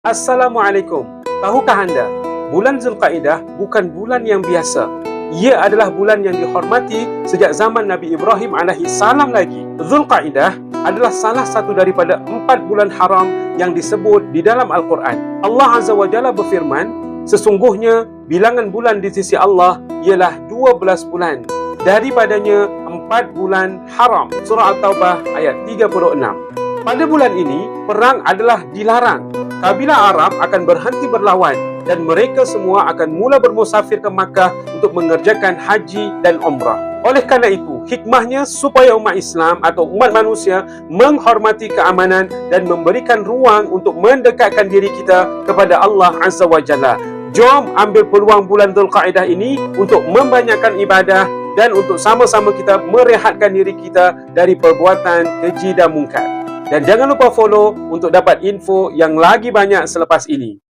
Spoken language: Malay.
Assalamualaikum. Tahukah anda, bulan Zulkaidah bukan bulan yang biasa. Ia adalah bulan yang dihormati sejak zaman Nabi Ibrahim AS lagi. Zulkaidah adalah salah satu daripada 4 bulan haram yang disebut di dalam Al-Quran. Allah Azza wa Jalla berfirman, sesungguhnya bilangan bulan di sisi Allah ialah 12 bulan. Daripadanya 4 bulan haram. Surah At-Taubah ayat 36. Pada bulan ini, perang adalah dilarang. Kabilah Arab akan berhenti berlawan dan mereka semua akan mula bermusafir ke Makkah untuk mengerjakan haji dan umrah. Oleh kerana itu, hikmahnya supaya umat Islam atau umat manusia menghormati keamanan dan memberikan ruang untuk mendekatkan diri kita kepada Allah Azza wa Jalla. Jom ambil peluang bulan Zulkaidah ini untuk membanyakkan ibadah dan untuk sama-sama kita merehatkan diri kita dari perbuatan keji dan mungkar. Dan jangan lupa follow untuk dapat info yang lagi banyak selepas ini.